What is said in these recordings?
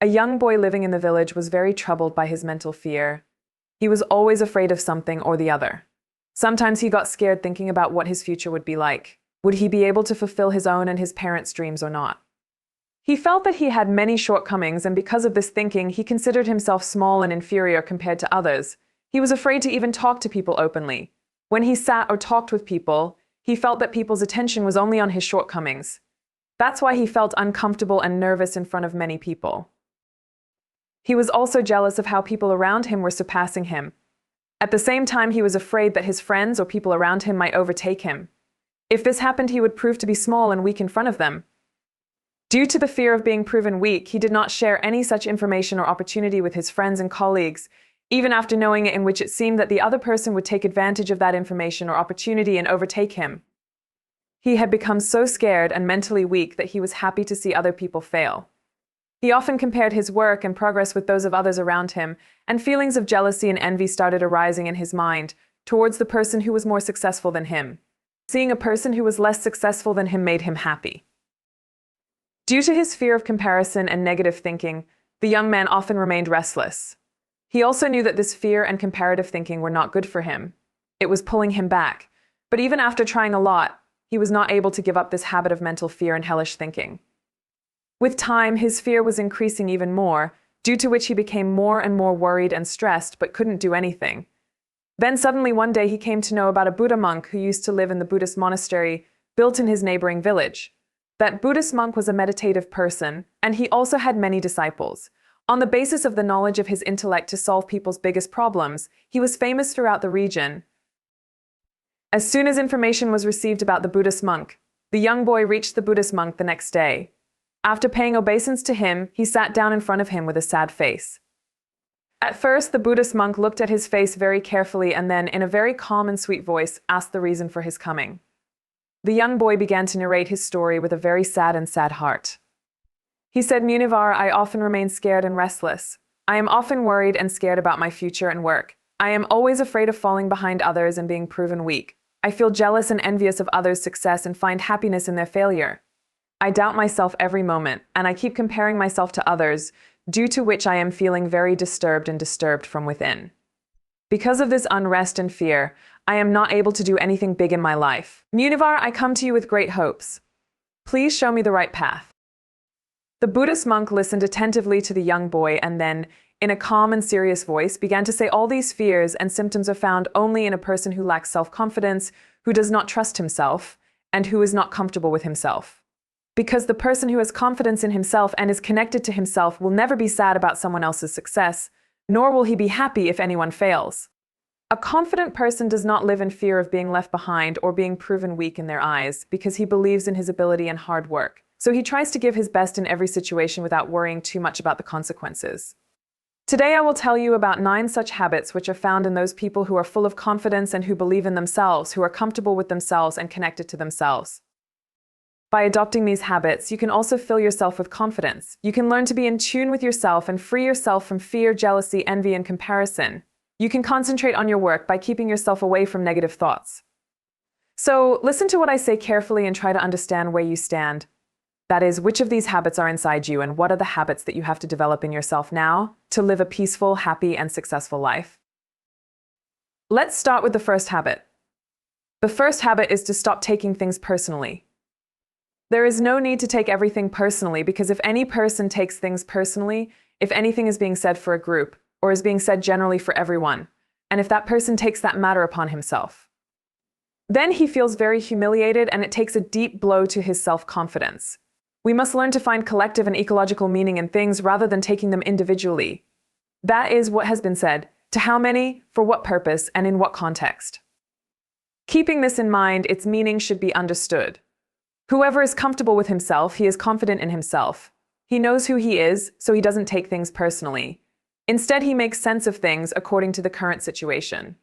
A young boy living in the village was very troubled by his mental fear. He was always afraid of something or the other. Sometimes he got scared thinking about what his future would be like. Would he be able to fulfill his own and his parents' dreams or not? He felt that he had many shortcomings, and because of this thinking, he considered himself small and inferior compared to others. He was afraid to even talk to people openly. When he sat or talked with people, he felt that people's attention was only on his shortcomings. That's why he felt uncomfortable and nervous in front of many people. He was also jealous of how people around him were surpassing him. At the same time, he was afraid that his friends or people around him might overtake him. If this happened, he would prove to be small and weak in front of them. Due to the fear of being proven weak, he did not share any such information or opportunity with his friends and colleagues, even after knowing it, in which it seemed that the other person would take advantage of that information or opportunity and overtake him. He had become so scared and mentally weak that he was happy to see other people fail. He often compared his work and progress with those of others around him, and feelings of jealousy and envy started arising in his mind towards the person who was more successful than him. Seeing a person who was less successful than him made him happy. Due to his fear of comparison and negative thinking, the young man often remained restless. He also knew that this fear and comparative thinking were not good for him. It was pulling him back. But even after trying a lot, he was not able to give up this habit of mental fear and hellish thinking. With time, his fear was increasing even more, due to which he became more and more worried and stressed but couldn't do anything. Then suddenly one day he came to know about a Buddha monk who used to live in the Buddhist monastery built in his neighboring village. That Buddhist monk was a meditative person, and he also had many disciples. On the basis of the knowledge of his intellect to solve people's biggest problems, he was famous throughout the region. As soon as information was received about the Buddhist monk, the young boy reached the Buddhist monk the next day. After paying obeisance to him, he sat down in front of him with a sad face. At first, the Buddhist monk looked at his face very carefully and then, in a very calm and sweet voice, asked the reason for his coming. The young boy began to narrate his story with a very sad heart. He said, "Munivar, I often remain scared and restless. I am often worried and scared about my future and work. I am always afraid of falling behind others and being proven weak. I feel jealous and envious of others' success and find happiness in their failure. I doubt myself every moment, and I keep comparing myself to others, due to which I am feeling very disturbed from within. Because of this unrest and fear, I am not able to do anything big in my life. Munivar, I come to you with great hopes. Please show me the right path." The Buddhist monk listened attentively to the young boy and then, in a calm and serious voice, began to say all these fears and symptoms are found only in a person who lacks self-confidence, who does not trust himself, and who is not comfortable with himself. Because the person who has confidence in himself and is connected to himself will never be sad about someone else's success, nor will he be happy if anyone fails. A confident person does not live in fear of being left behind or being proven weak in their eyes, because he believes in his ability and hard work. So he tries to give his best in every situation without worrying too much about the consequences. Today I will tell you about 9 such habits which are found in those people who are full of confidence and who believe in themselves, who are comfortable with themselves and connected to themselves. By adopting these habits, you can also fill yourself with confidence. You can learn to be in tune with yourself and free yourself from fear, jealousy, envy, and comparison. You can concentrate on your work by keeping yourself away from negative thoughts. So, listen to what I say carefully and try to understand where you stand. That is, which of these habits are inside you and what are the habits that you have to develop in yourself now to live a peaceful, happy, and successful life. Let's start with the first habit. The first habit is to stop taking things personally. There is no need to take everything personally, because if any person takes things personally, if anything is being said for a group, or is being said generally for everyone, and if that person takes that matter upon himself, then he feels very humiliated and it takes a deep blow to his self-confidence. We must learn to find collective and ecological meaning in things rather than taking them individually. That is what has been said, to how many, for what purpose, and in what context. Keeping this in mind, its meaning should be understood. Whoever is comfortable with himself, he is confident in himself. He knows who he is, so he doesn't take things personally. Instead, he makes sense of things according to the current situation.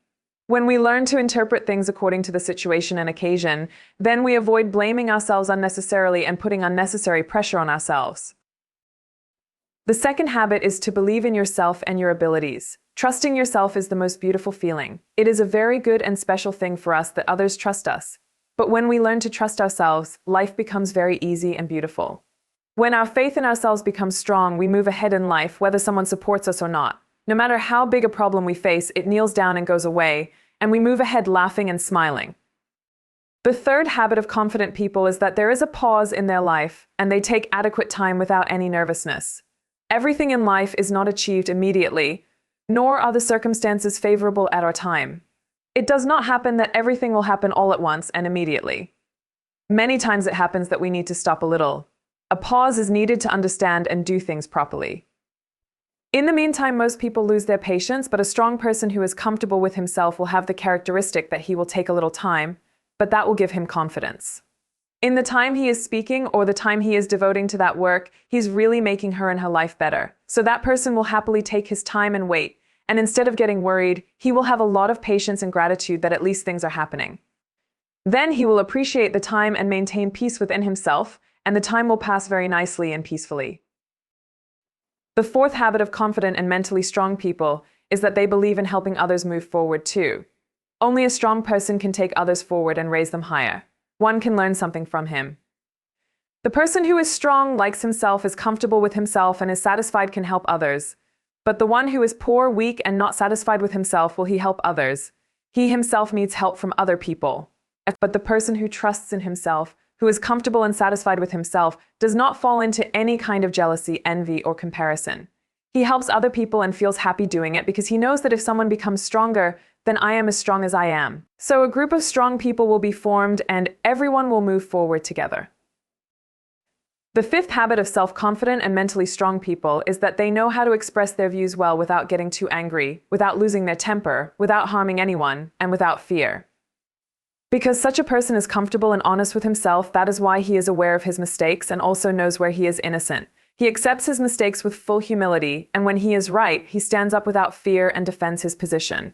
When we learn to interpret things according to the situation and occasion, then we avoid blaming ourselves unnecessarily and putting unnecessary pressure on ourselves. The second habit is to believe in yourself and your abilities. Trusting yourself is the most beautiful feeling. It is a very good and special thing for us that others trust us. But when we learn to trust ourselves, life becomes very easy and beautiful. When our faith in ourselves becomes strong, we move ahead in life, whether someone supports us or not. No matter how big a problem we face, it kneels down and goes away, and we move ahead laughing and smiling. The third habit of confident people is that there is a pause in their life, and they take adequate time without any nervousness. Everything in life is not achieved immediately, nor are the circumstances favorable at our time. It does not happen that everything will happen all at once and immediately. Many times it happens that we need to stop a little. A pause is needed to understand and do things properly. In the meantime, most people lose their patience, but a strong person who is comfortable with himself will have the characteristic that he will take a little time, but that will give him confidence. In the time he is speaking or the time he is devoting to that work, he's really making her and her life better. So that person will happily take his time and wait, and instead of getting worried, he will have a lot of patience and gratitude that at least things are happening. Then he will appreciate the time and maintain peace within himself, and the time will pass very nicely and peacefully. The fourth habit of confident and mentally strong people is that they believe in helping others move forward too. Only a strong person can take others forward and raise them higher. One can learn something from him. The person who is strong, likes himself, is comfortable with himself, and is satisfied can help others. But the one who is poor, weak, and not satisfied with himself, will he help others? He himself needs help from other people. But the person who trusts in himself, who is comfortable and satisfied with himself, does not fall into any kind of jealousy, envy, or comparison. He helps other people and feels happy doing it because he knows that if someone becomes stronger, then I am as strong as I am. So a group of strong people will be formed and everyone will move forward together. The fifth habit of self-confident and mentally strong people is that they know how to express their views well without getting too angry, without losing their temper, without harming anyone, and without fear. Because such a person is comfortable and honest with himself, that is why he is aware of his mistakes and also knows where he is innocent. He accepts his mistakes with full humility, and when he is right, he stands up without fear and defends his position.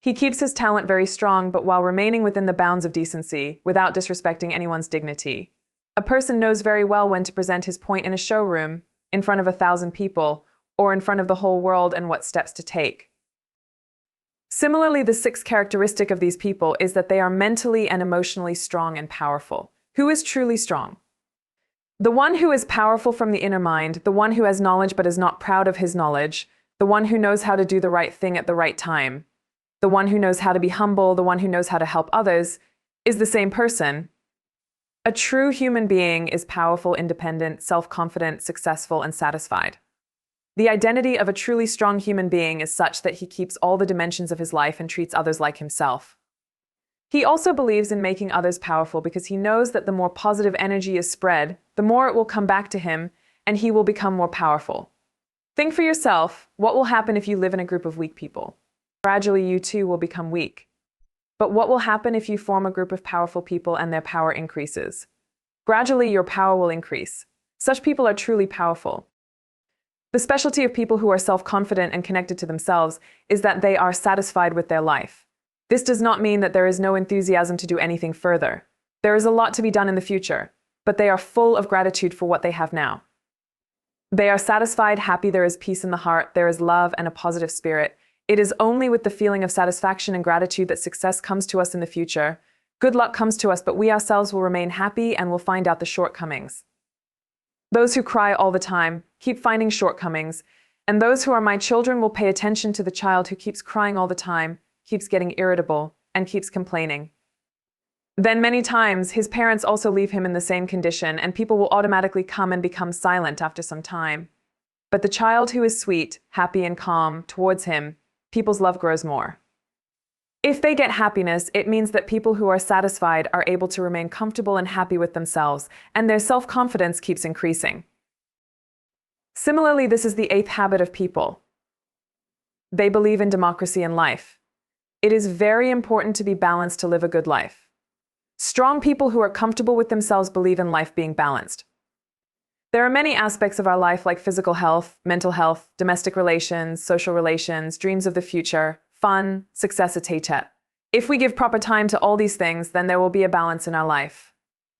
He keeps his talent very strong, but while remaining within the bounds of decency, without disrespecting anyone's dignity. A person knows very well when to present his point in a showroom, in front of 1,000 people, or in front of the whole world, and what steps to take. Similarly, the sixth characteristic of these people is that they are mentally and emotionally strong and powerful. Who is truly strong? The one who is powerful from the inner mind, the one who has knowledge but is not proud of his knowledge, the one who knows how to do the right thing at the right time, the one who knows how to be humble, the one who knows how to help others, is the same person. A true human being is powerful, independent, self-confident, successful, and satisfied. The identity of a truly strong human being is such that he keeps all the dimensions of his life and treats others like himself. He also believes in making others powerful because he knows that the more positive energy is spread, the more it will come back to him, and he will become more powerful. Think for yourself, what will happen if you live in a group of weak people? Gradually, you too will become weak. But what will happen if you form a group of powerful people and their power increases? Gradually, your power will increase. Such people are truly powerful. The specialty of people who are self-confident and connected to themselves is that they are satisfied with their life. This does not mean that there is no enthusiasm to do anything further. There is a lot to be done in the future, but they are full of gratitude for what they have now. They are satisfied, happy, there is peace in the heart, there is love and a positive spirit. It is only with the feeling of satisfaction and gratitude that success comes to us in the future. Good luck comes to us, but we ourselves will remain happy and will find out the shortcomings. Those who cry all the time keep finding shortcomings, and those who are my children will pay attention to the child who keeps crying all the time, keeps getting irritable, and keeps complaining. Then many times, his parents also leave him in the same condition, and people will automatically come and become silent after some time. But the child who is sweet, happy, and calm towards him, people's love grows more. If they get happiness, it means that people who are satisfied are able to remain comfortable and happy with themselves, and their self-confidence keeps increasing. Similarly, this is the eighth habit of people. They believe in democracy in life. It is very important to be balanced to live a good life. Strong people who are comfortable with themselves believe in life being balanced. There are many aspects of our life like physical health, mental health, domestic relations, social relations, dreams of the future, fun, success, etc. If we give proper time to all these things, then there will be a balance in our life.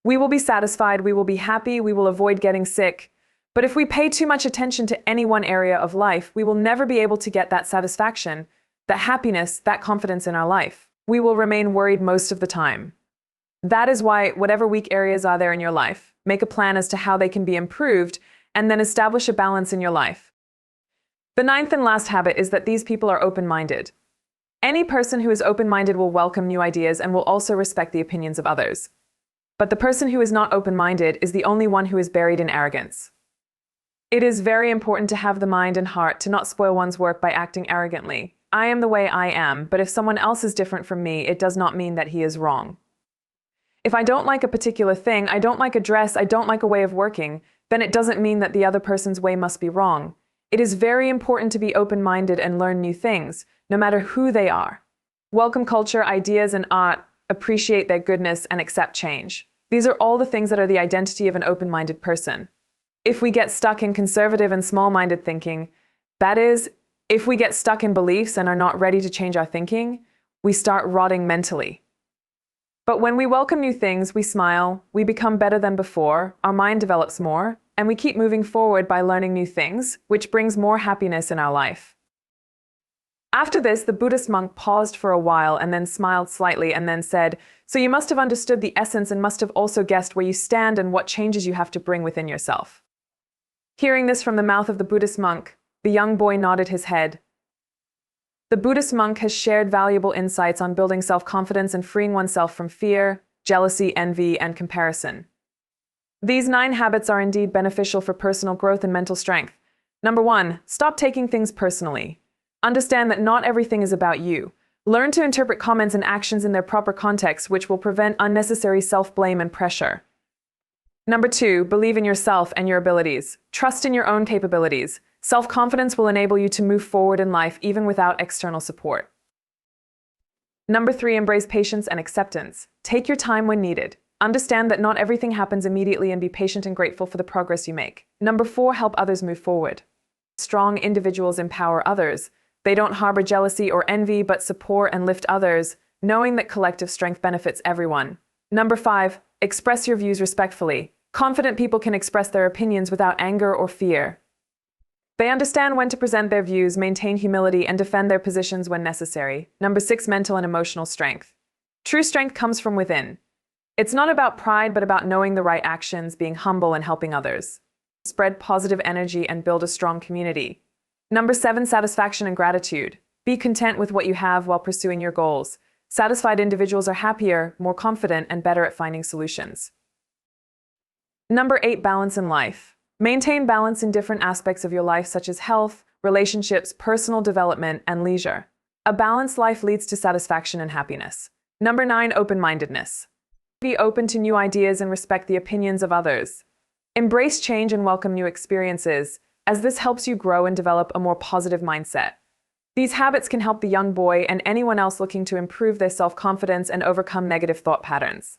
We will be satisfied, we will be happy, we will avoid getting sick. But if we pay too much attention to any one area of life, we will never be able to get that satisfaction, that happiness, that confidence in our life. We will remain worried most of the time. That is why, whatever weak areas are there in your life, make a plan as to how they can be improved, and then establish a balance in your life. The ninth and last habit is that these people are open-minded. Any person who is open-minded will welcome new ideas and will also respect the opinions of others. But the person who is not open-minded is the only one who is buried in arrogance. It is very important to have the mind and heart to not spoil one's work by acting arrogantly. I am the way I am, but if someone else is different from me, it does not mean that he is wrong. If I don't like a particular thing, I don't like a dress, I don't like a way of working, then it doesn't mean that the other person's way must be wrong. It is very important to be open-minded and learn new things, no matter who they are. Welcome culture, ideas, and art, appreciate their goodness, and accept change. These are all the things that are the identity of an open-minded person. If we get stuck in conservative and small-minded thinking, that is, if we get stuck in beliefs and are not ready to change our thinking, we start rotting mentally. But when we welcome new things, we smile, we become better than before, our mind develops more, and we keep moving forward by learning new things, which brings more happiness in our life. After this, the Buddhist monk paused for a while and then smiled slightly and then said, "So you must have understood the essence and must have also guessed where you stand and what changes you have to bring within yourself." Hearing this from the mouth of the Buddhist monk, the young boy nodded his head. The Buddhist monk has shared valuable insights on building self-confidence and freeing oneself from fear, jealousy, envy, and comparison. These 9 habits are indeed beneficial for personal growth and mental strength. Number 1, stop taking things personally. Understand that not everything is about you. Learn to interpret comments and actions in their proper context, which will prevent unnecessary self-blame and pressure. Number 2, believe in yourself and your abilities. Trust in your own capabilities. Self-confidence will enable you to move forward in life even without external support. Number 3, embrace patience and acceptance. Take your time when needed. Understand that not everything happens immediately and be patient and grateful for the progress you make. Number 4, help others move forward. Strong individuals empower others. They don't harbor jealousy or envy, but support and lift others, knowing that collective strength benefits everyone. Number 5, express your views respectfully. Confident people can express their opinions without anger or fear. They understand when to present their views, maintain humility, and defend their positions when necessary. Number 6, mental and emotional strength. True strength comes from within. It's not about pride, but about knowing the right actions, being humble, and helping others. Spread positive energy and build a strong community. Number 7, satisfaction and gratitude. Be content with what you have while pursuing your goals. Satisfied individuals are happier, more confident, and better at finding solutions. Number 8, balance in life. Maintain balance in different aspects of your life, such as health, relationships, personal development, and leisure. A balanced life leads to satisfaction and happiness. Number 9, open-mindedness. Be open to new ideas and respect the opinions of others. Embrace change and welcome new experiences, as this helps you grow and develop a more positive mindset. These habits can help the young boy and anyone else looking to improve their self-confidence and overcome negative thought patterns.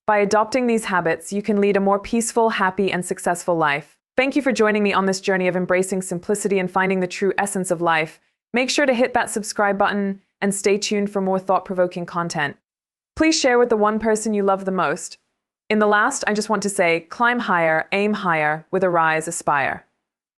By adopting these habits, you can lead a more peaceful, happy, and successful life. Thank you for joining me on this journey of embracing simplicity and finding the true essence of life. Make sure to hit that subscribe button and stay tuned for more thought-provoking content. Please share with the one person you love the most. In the last, I just want to say, climb higher, aim higher, with a rise, aspire.